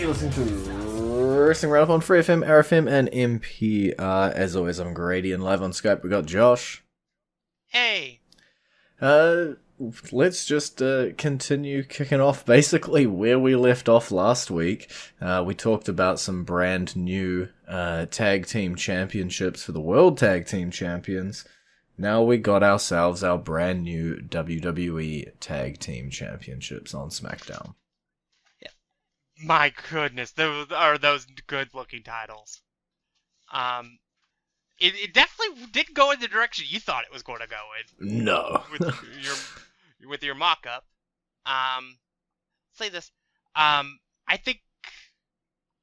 You're listening to Wrestling Roundup on FreeFM, ArrowFM, and NPR. As always, I'm Grady, and live on Skype we got Josh. Hey! Let's just continue kicking off basically where we left off last week. We talked about some brand new tag team championships for the World Tag Team Champions. Now we got ourselves our brand new WWE Tag Team Championships on SmackDown. My goodness, those are those good-looking titles. It definitely didn't go in the direction you thought it was going to go in. No. with your mock-up. Say this. I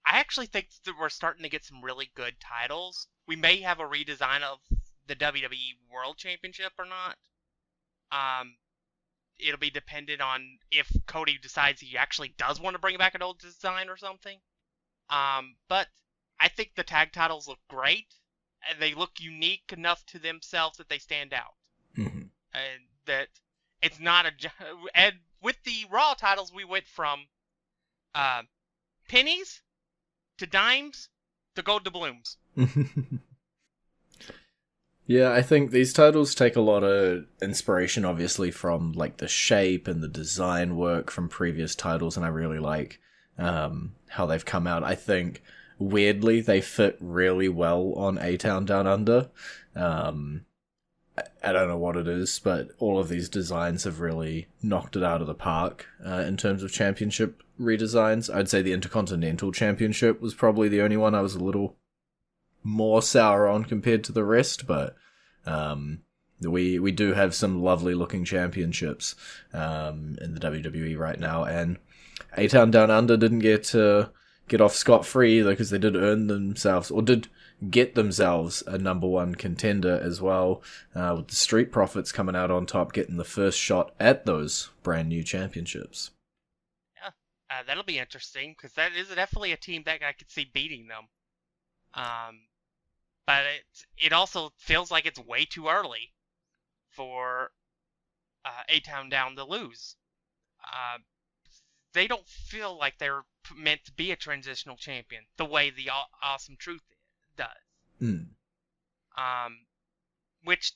actually think that we're starting to get some really good titles. We may have a redesign of the WWE World Championship or not. It'll be dependent on if Cody decides he actually does want to bring back an old design or something. But I think the tag titles look great, and they look unique enough to themselves that they stand out. Mm-hmm. And that it's not and with the Raw titles, we went from pennies to dimes to gold to blooms. Yeah, I think these titles take a lot of inspiration, obviously, from like the shape and the design work from previous titles, and I really like how they've come out. I think, weirdly, they fit really well on A-Town Down Under. I don't know what it is, but all of these designs have really knocked it out of the park in terms of championship redesigns. I'd say the Intercontinental Championship was probably the only one I was a little more sour on compared to the rest, but we do have some lovely looking championships in the WWE right now, and A-Town Down Under didn't get off scot-free either, because they did earn themselves, or did get themselves a number one contender as well, with the Street Profits coming out on top, getting the first shot at those brand new championships. Yeah, that'll be interesting, because that is definitely a team that I could see beating them. But it also feels like it's way too early for A-Town Down to lose. They don't feel like they're meant to be a transitional champion the way the Awesome Truth does. Mm. Which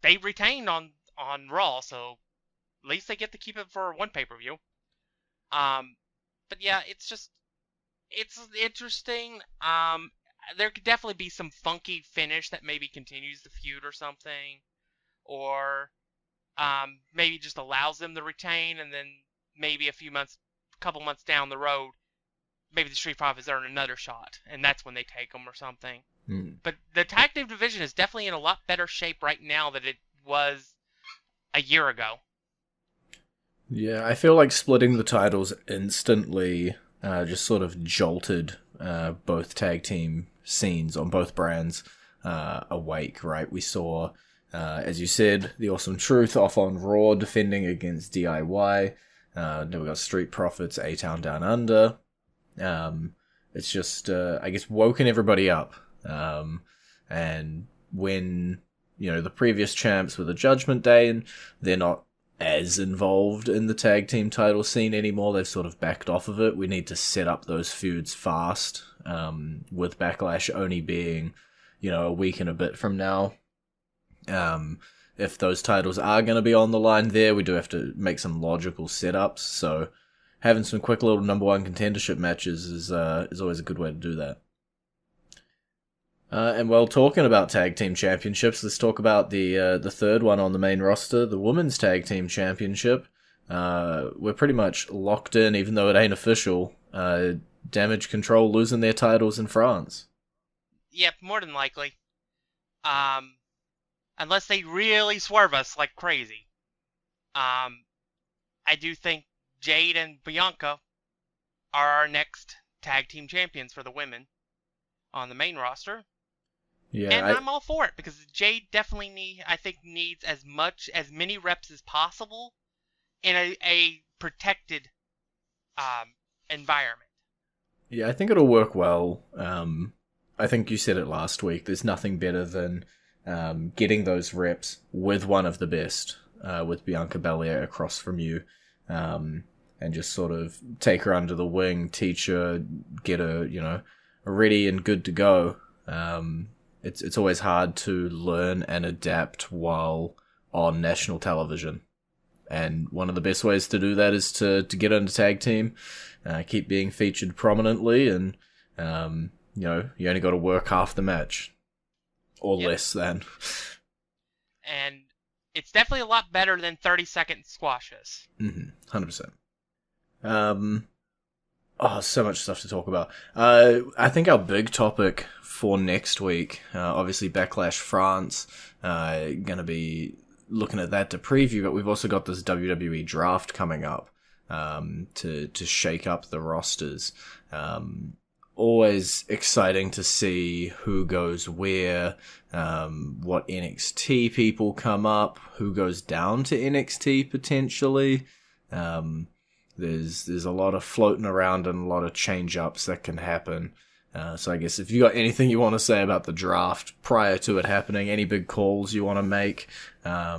they retained on Raw, so at least they get to keep it for one pay-per-view. But yeah, it's interesting. There could definitely be some funky finish that maybe continues the feud or something, or maybe just allows them to retain, and then maybe couple months down the road, maybe the Street Profits earn another shot, and that's when they take them or something. Mm. But the tag team division is definitely in a lot better shape right now than it was a year ago. Yeah, I feel like splitting the titles instantly just sort of jolted both tag team scenes on both brands awake, right? We saw, as you said, the Awesome Truth off on Raw defending against DIY. Then we got Street Profits, A-Town Down Under. It's just, I guess, woken everybody up. And when, the previous champs were the Judgment Day, and they're not as involved in the tag team title scene anymore, they've sort of backed off of it. We need to set up those feuds fast, with Backlash only being, a week and a bit from now. If those titles are going to be on the line there, we do have to make some logical setups, so having some quick little number one contendership matches is always a good way to do that. And while talking about tag team championships, let's talk about the third one on the main roster, the Women's Tag Team Championship. We're pretty much locked in, even though it ain't official. Damage Control losing their titles in France. Yep, more than likely. Unless they really swerve us like crazy. I do think Jade and Bianca are our next tag team champions for the women on the main roster. Yeah, and I'm all for it, because Jade definitely needs as many reps as possible in a protected environment. Yeah, I think it'll work well. I think you said it last week. There's nothing better than getting those reps with one of the best, with Bianca Belair across from you. and just sort of take her under the wing, teach her, get her, ready and good to go. It's always hard to learn and adapt while on national television. And one of the best ways to do that is to get into tag team, keep being featured prominently, and, you only got to work half the match. Or less than. And it's definitely a lot better than 30-second squashes. 100%. So much stuff to talk about. I think our big topic for next week, obviously Backlash France, going to be looking at that to preview, but we've also got this WWE draft coming up to shake up the rosters. Always exciting to see who goes where, what NXT people come up, who goes down to NXT potentially. There's a lot of floating around and a lot of change-ups that can happen. So I guess if you got anything you want to say about the draft prior to it happening, any big calls you want to make, I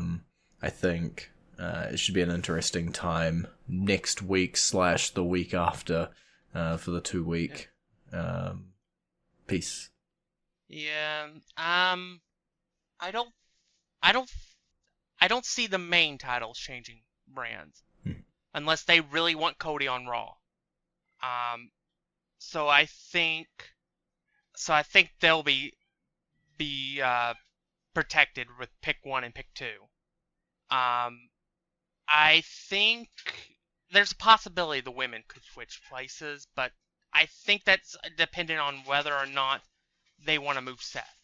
think it should be an interesting time next week / the week after for the 2-week piece. Yeah. I don't see the main titles changing brands unless they really want Cody on Raw. So I think they'll be protected with pick 1 and pick 2. I think there's a possibility the women could switch places, but I think that's dependent on whether or not they want to move Seth.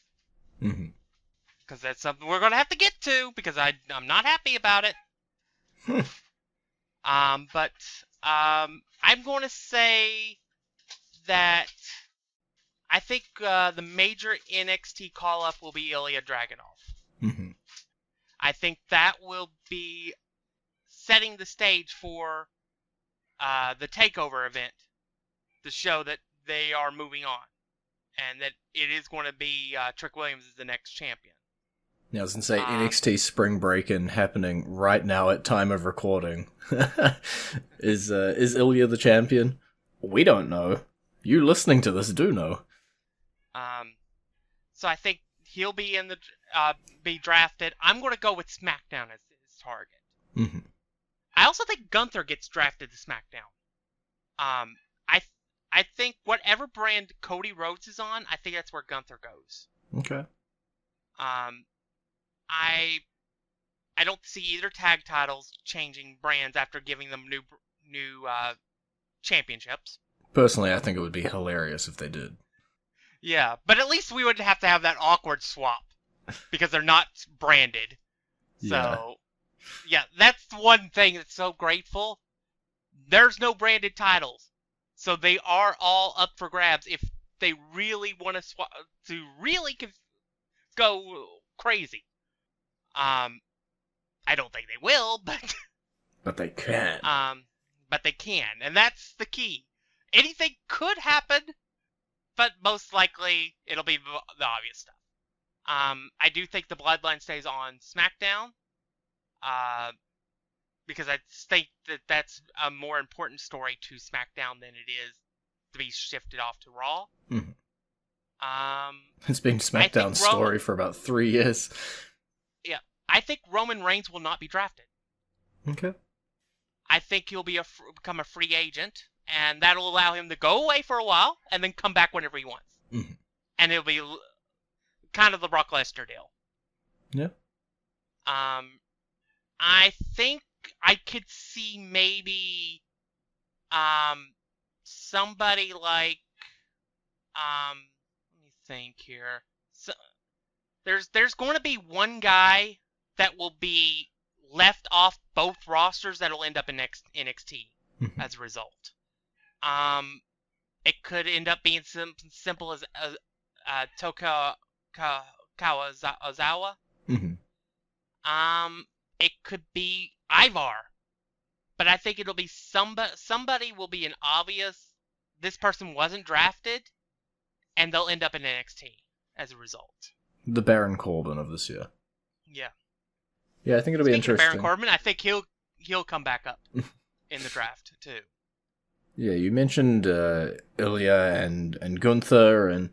Because that's something we're going to have to get to, because I'm not happy about it. But I'm going to say that I think the major NXT call-up will be Ilya Dragunov. I think that will be setting the stage for the TakeOver event, the show that they are moving on, and that it is going to be Trick Williams as the next champion. Yeah, I was going to say NXT Spring Breakin' happening right now at time of recording. Is Ilya the champion? We don't know. You listening to this do know. So I think he'll be in the be drafted. I'm going to go with SmackDown as his target. I also think Gunther gets drafted to SmackDown. I think whatever brand Cody Rhodes is on, I think that's where Gunther goes. Okay. I don't see either tag titles changing brands after giving them new championships. Personally, I think it would be hilarious if they did. Yeah, but at least we wouldn't have to have that awkward swap because they're not branded. So, yeah, that's one thing that's so grateful. There's no branded titles. So they are all up for grabs if they really want to swap to really go crazy. I don't think they will, but but they can. But they can, and that's the key. Anything could happen, but most likely it'll be the obvious stuff. I do think the Bloodline stays on SmackDown, because I think that that's a more important story to SmackDown than it is to be shifted off to Raw. It's been SmackDown's story for about 3 years. Yeah, I think Roman Reigns will not be drafted. Okay. I think he'll become a free agent, and that'll allow him to go away for a while and then come back whenever he wants. And it'll be kind of the Brock Lesnar deal. Yeah. I think I could see maybe somebody like let me think here. So, there's going to be one guy that will be left off both rosters that'll end up in NXT as a result. It could end up being simple as Tonga Sikoa. It could be Ivar, but I think it'll be somebody will be an obvious. This person wasn't drafted, and they'll end up in NXT as a result. The Baron Corbin of this year. Yeah. Yeah, I think it'll be interesting. Baron Corbin, I think he'll come back up. in the draft too. Yeah, you mentioned Ilya and Gunther, and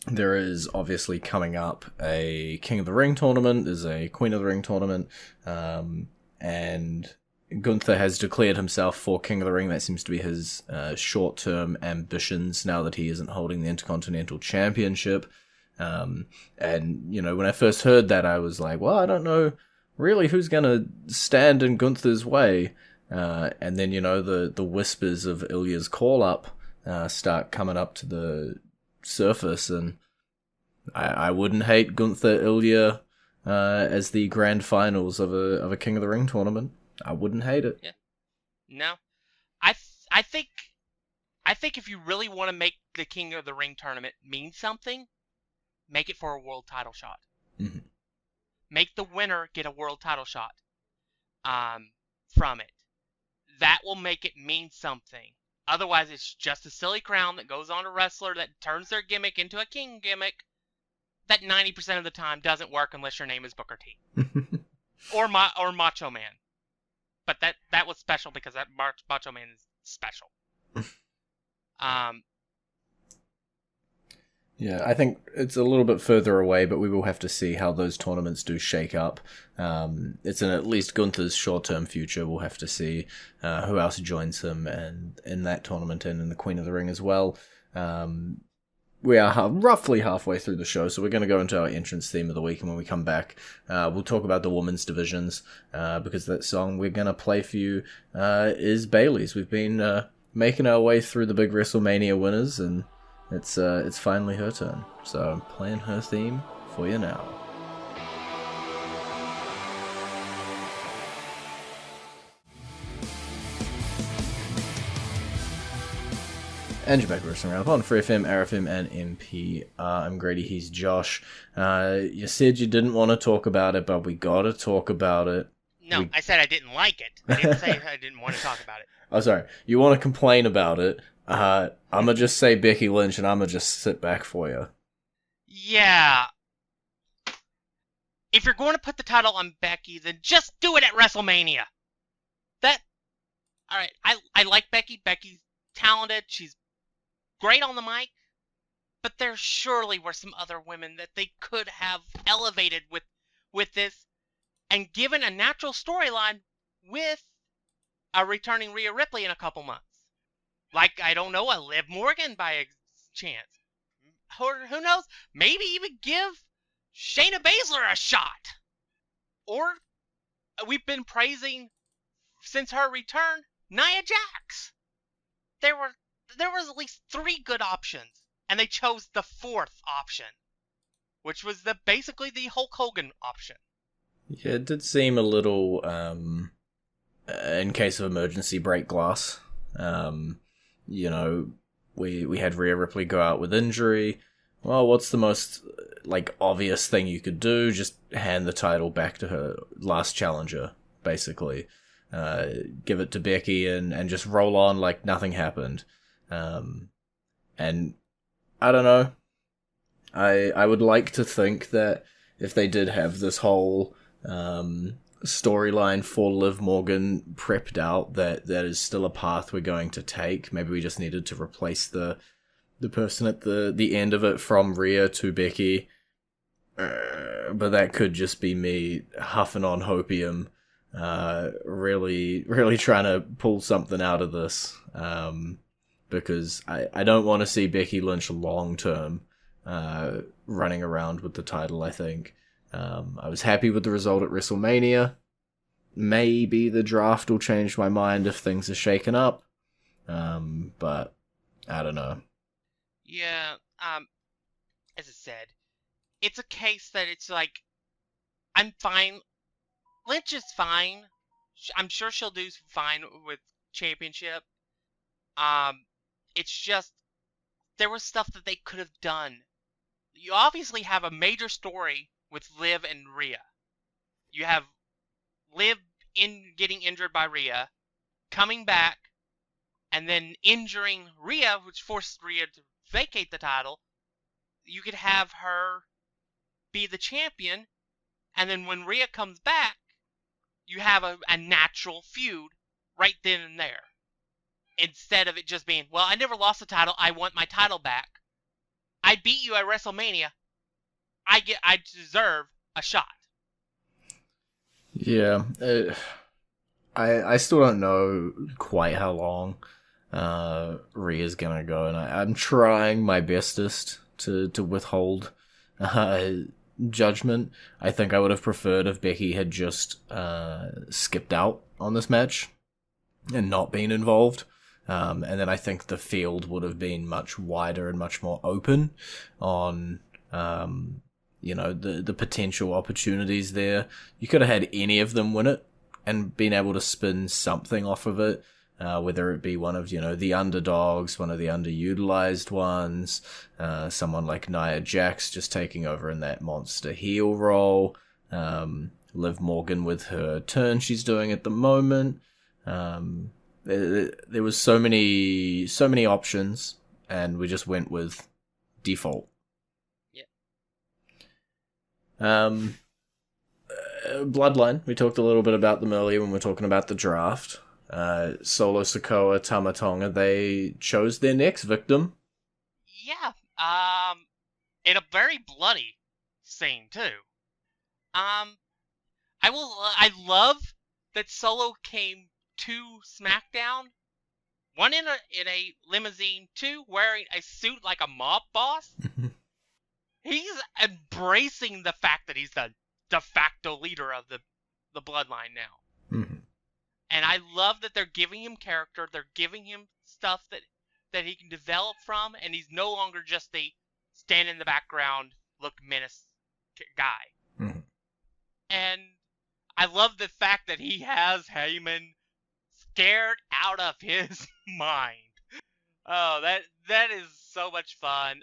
there is obviously coming up a King of the Ring tournament. There's a Queen of the Ring tournament, and Gunther has declared himself for King of the Ring. That seems to be his short-term ambitions now that he isn't holding the Intercontinental Championship. And, when I first heard that, I was like, well, I don't know really who's going to stand in Gunther's way. And then, the whispers of Ilya's call-up start coming up to the surface, and I wouldn't hate Gunther Ilya as the grand finals of a King of the Ring tournament. I wouldn't hate it. Yeah. No. I think if you really want to make the King of the Ring tournament mean something, make it for a world title shot. Mm-hmm. Make the winner get a world title shot from it. That will make it mean something. Otherwise, it's just a silly crown that goes on a wrestler that turns their gimmick into a king gimmick that 90% of the time doesn't work unless your name is Booker T. or Macho Man. But that was special because that Macho Man is special. Yeah, I think it's a little bit further away, but we will have to see how those tournaments do shake up. It's in at least Gunther's short-term future. We'll have to see who else joins him and in that tournament and in the Queen of the Ring as well. We are roughly halfway through the show, so we're going to go into our entrance theme of the week, and when we come back, we'll talk about the women's divisions, because that song we're going to play for you is Bayley's. We've been making our way through the big WrestleMania winners, and it's finally her turn. So I'm playing her theme for you now. And you're back Wrestling Roundup on FreeFM, ArrowFM, and MP. I'm Grady, he's Josh. You said you didn't want to talk about it, but we gotta talk about it. No, I said I didn't like it. I didn't say I didn't want to talk about it. Oh, sorry. You want to complain about it. I'm gonna just say Becky Lynch, and I'm gonna just sit back for you. Yeah. If you're going to put the title on Becky, then just do it at WrestleMania. Alright, I like Becky. Becky's talented. She's great on the mic. But there surely were some other women that they could have elevated with this and given a natural storyline with a returning Rhea Ripley in a couple months. Like, I don't know, a Liv Morgan by a chance. Or, who knows, maybe even give Shayna Baszler a shot. Or, we've been praising, since her return, Nia Jax. There was at least 3 good options, and they chose the 4th option, which was basically the Hulk Hogan option. Yeah, it did seem a little, in case of emergency, break glass. We had Rhea Ripley go out with injury. Well, what's the most, obvious thing you could do? Just hand the title back to her last challenger, basically. Give it to Becky and just roll on like nothing happened. And I don't know. I would like to think that if they did have this whole storyline for Liv Morgan prepped out, that is still a path we're going to take. Maybe we just needed to replace the person at the end of it from Rhea to Becky. But that could just be me huffing on hopium, really, really trying to pull something out of this. Because I don't want to see Becky Lynch long term running around with the title, I think. I was happy with the result at WrestleMania. Maybe the draft will change my mind if things are shaken up. But I don't know. Yeah, as I said, it's a case that it's like, I'm fine. Lynch is fine. I'm sure she'll do fine with championship. It's just, there was stuff that they could have done. You obviously have a major story with Liv and Rhea. You have Liv getting injured by Rhea, coming back, and then injuring Rhea, which forced Rhea to vacate the title. You could have her be the champion, and then when Rhea comes back, you have a natural feud right then and there. Instead of it just being, well, I never lost the title. I want my title back. I beat you at WrestleMania. I deserve a shot. Yeah, I still don't know quite how long Rhea's gonna go, and I'm trying my bestest to withhold judgment. I think I would have preferred if Becky had just skipped out on this match and not been involved. And then I think the field would have been much wider and much more open on, the potential opportunities there. You could have had any of them win it and been able to spin something off of it, whether it be one of, the underdogs, one of the underutilized ones, someone like Nia Jax just taking over in that monster heel role, Liv Morgan with her turn she's doing at the moment. There was so many options, and we just went with default. Yeah. Bloodline. We talked a little bit about them earlier when we were talking about the draft. Solo Sikoa, Tama Tonga, they chose their next victim. Yeah. In a very bloody scene too. I love that Solo came to SmackDown. One in a limousine, two wearing a suit like a mob boss. He's embracing the fact that he's the de facto leader of the bloodline now. Mm-hmm. And I love that they're giving him character. They're giving him stuff that he can develop from, and he's no longer just the stand in the background, look menace guy. Mm-hmm. And I love the fact that he has Heyman scared out of his mind. Oh, that is so much fun.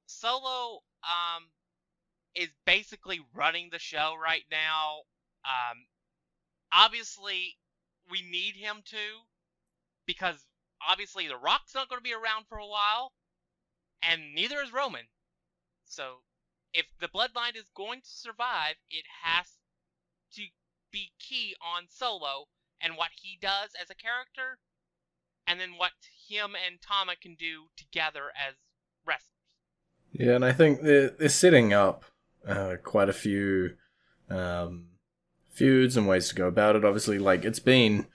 Solo is basically running the show right now. Obviously, we need him to, because obviously The Rock's not going to be around for a while, and neither is Roman. So, if the bloodline is going to survive, it has to be key on Solo and what he does as a character, and then what him and Tama can do together as wrestlers. Yeah, and I think they're setting up quite a few feuds and ways to go about it. Obviously, it's been,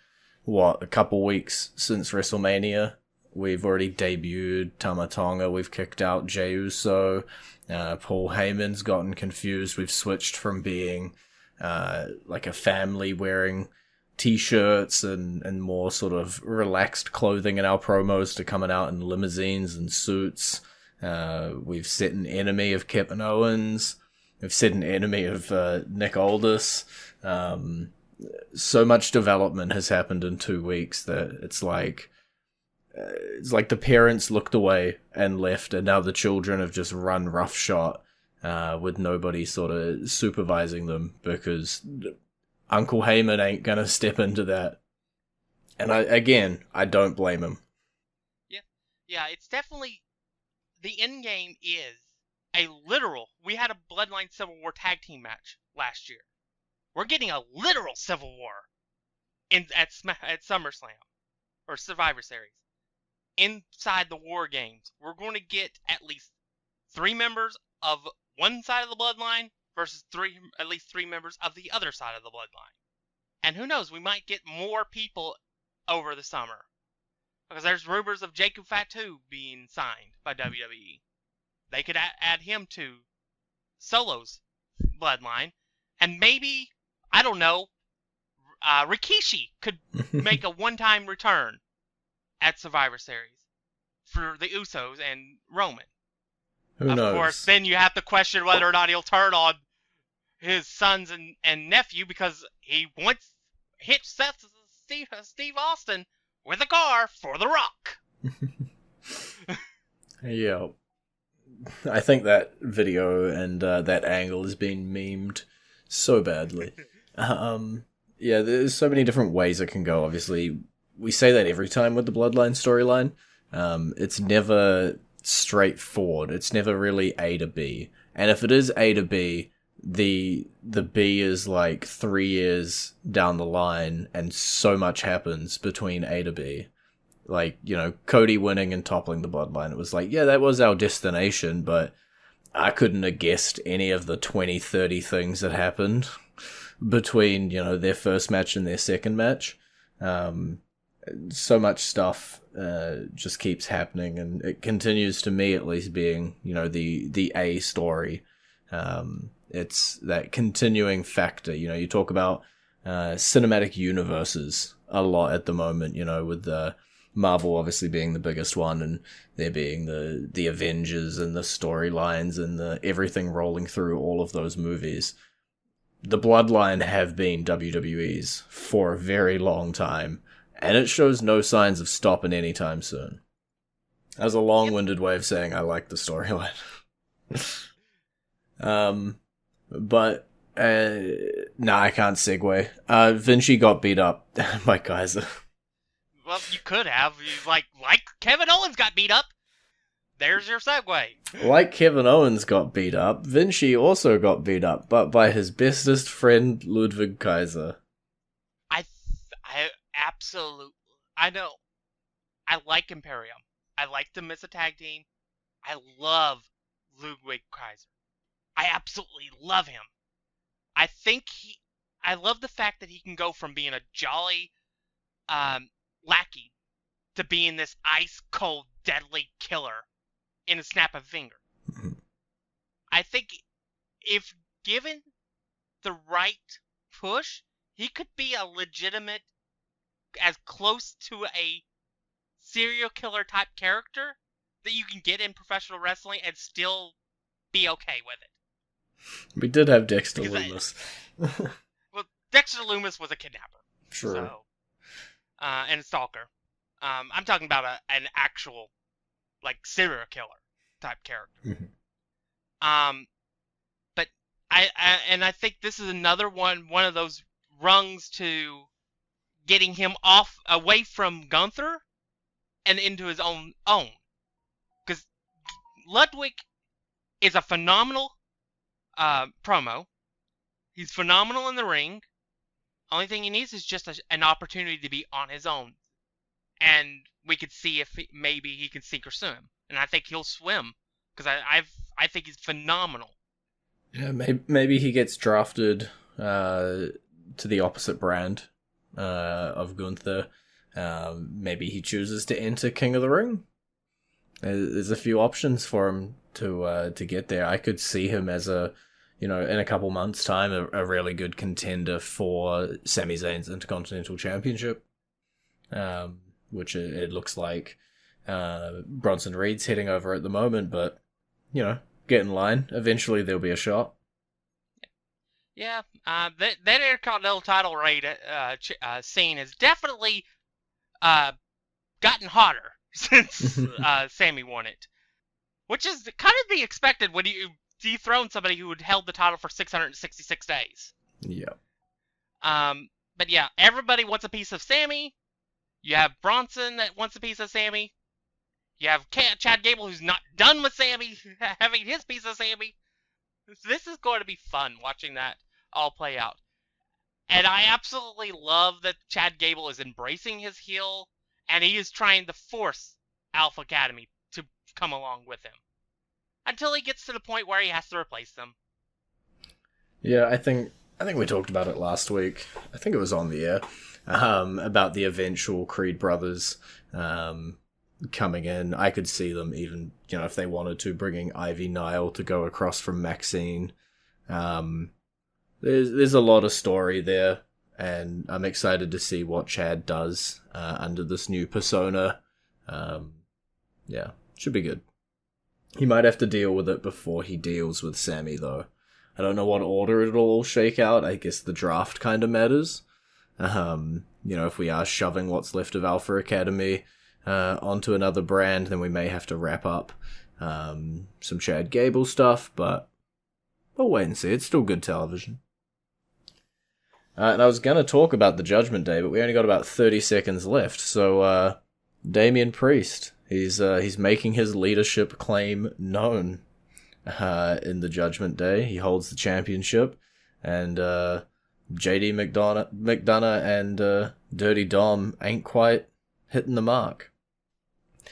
a couple weeks since WrestleMania. We've already debuted Tama Tonga. We've kicked out Jey Uso. Paul Heyman's gotten confused. We've switched from being a family wearing t-shirts and more sort of relaxed clothing in our promos to coming out in limousines and suits. We've set an enemy of Kevin Owens. We've set an enemy of Nick Aldis. So much development has happened in 2 weeks that it's like the parents looked away and left, and now the children have just run roughshod with nobody sort of supervising them, because Uncle Heyman ain't gonna step into that. And I don't blame him. Yeah, it's definitely, the end game is a literal, we had a Bloodline Civil War tag team match last year. We're getting a literal Civil War at SummerSlam, or Survivor Series. Inside the War Games, we're going to get at least 3 members of one side of the bloodline versus at least 3 members of the other side of the bloodline. And who knows, we might get more people over the summer, because there's rumors of Jacob Fatu being signed by WWE. They could add him to Solo's bloodline, and maybe, I don't know, Rikishi could make a one-time return at Survivor Series for the Usos and Roman. Who knows? Of course, then you have to question whether or not he'll turn on his sons and nephew, because he once hit Steve Austin with a car for The Rock. Yeah. I think that video and that angle has been memed so badly. Yeah, there's so many different ways it can go. Obviously, we say that every time with the Bloodline storyline. It's never straightforward. It's never really A to B. And if it is A to B, the B is like 3 years down the line, and so much happens between A to B. Like, Cody winning and toppling the bloodline. It was like, yeah, that was our destination, but I couldn't have guessed any of the 20, 30 things that happened between, their first match and their second match. So much stuff just keeps happening, and it continues, to me at least, being, the A story. It's that continuing factor. You talk about cinematic universes a lot at the moment, with the Marvel obviously being the biggest one, and there being the Avengers and the storylines and the everything rolling through all of those movies. The Bloodline have been WWE's for a very long time, and it shows no signs of stopping anytime soon. That was a long-winded way of saying I like the storyline. But I can't segue. Vinci got beat up by Kaiser. Well, you could have. Like Kevin Owens got beat up. There's your segue. Like Kevin Owens got beat up, Vinci also got beat up, but by his bestest friend, Ludwig Kaiser. I absolutely... I know. I like Imperium. I like them as a tag team. I love Ludwig Kaiser. I absolutely love him. I love the fact that he can go from being a jolly lackey to being this ice-cold, deadly killer in a snap of a finger. I think if given the right push, he could be a legitimate, as close to a serial killer type character that you can get in professional wrestling and still be okay with it. We did have Dexter Lumis. Well, Dexter Lumis was a kidnapper. Sure. So, and a stalker. I'm talking about an actual, like, serial killer type character. But I think this is another one of those rungs to getting him away from Gunther and into his own. Because Ludwig is a phenomenal promo. He's phenomenal in the ring. Only thing he needs is just an opportunity to be on his own. And we could see if maybe he can sink or swim. And I think he'll swim. Because I think he's phenomenal. Yeah, maybe he gets drafted to the opposite brand of Gunther. Maybe he chooses to enter King of the Ring. There's a few options for him to get there. I could see him as in a couple months' time, a really good contender for Sami Zayn's Intercontinental Championship, which it looks like Bronson Reed's heading over at the moment, but, get in line. Eventually there'll be a shot. Yeah, that Intercontinental title scene has definitely gotten hotter since Sami won it. Which is kind of be expected when you dethrone somebody who had held the title for 666 days. Yeah. But yeah, everybody wants a piece of Sami. You have Bronson that wants a piece of Sami. You have Chad Gable who's not done with Sami having his piece of Sami. This is going to be fun watching that all play out. And I absolutely love that Chad Gable is embracing his heel, and he is trying to force Alpha Academy to come along with him until he gets to the point where he has to replace them. Yeah, I think we talked about it last week. I think it was on the air about the eventual Creed brothers coming in. I could see them even, if they wanted to, bringing Ivy Nile to go across from Maxine. There's a lot of story there, and I'm excited to see what Chad does under this new persona. Yeah, should be good. He might have to deal with it before he deals with Sami, though. I don't know what order it'll all shake out. I guess the draft kind of matters. If we are shoving what's left of Alpha Academy onto another brand, then we may have to wrap up some Chad Gable stuff, but we'll wait and see. It's still good television. And I was going to talk about the Judgment Day, but we only got about 30 seconds left. So, Damian Priest, he's making his leadership claim known. in the Judgment Day. He holds the championship, and JD McDonough and Dirty Dom ain't quite hitting the mark.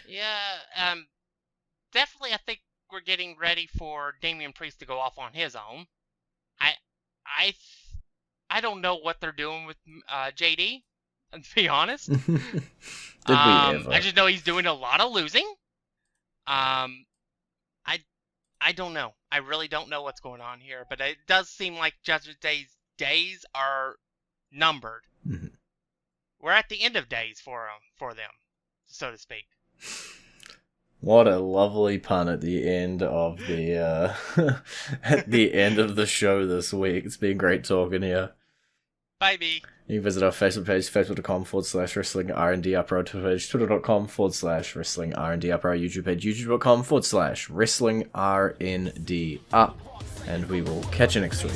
Yeah, definitely I think we're getting ready for Damian Priest to go off on his own. I don't know what they're doing with JD, to be honest. Did we ever? I just know he's doing a lot of losing. I don't know. I really don't know what's going on here, but it does seem like Judgment Day's days are numbered. Mm-hmm. We're at the end of days for them, so to speak. What a lovely pun at the end of the at the end of the show this week. It's been great talking here. Bye, B. You can visit our Facebook page, facebook.com/wrestling R&D up, our Twitter page, twitter.com/wrestling R&D up, our YouTube page, youtube.com/wrestling RND up. And we will catch you next week.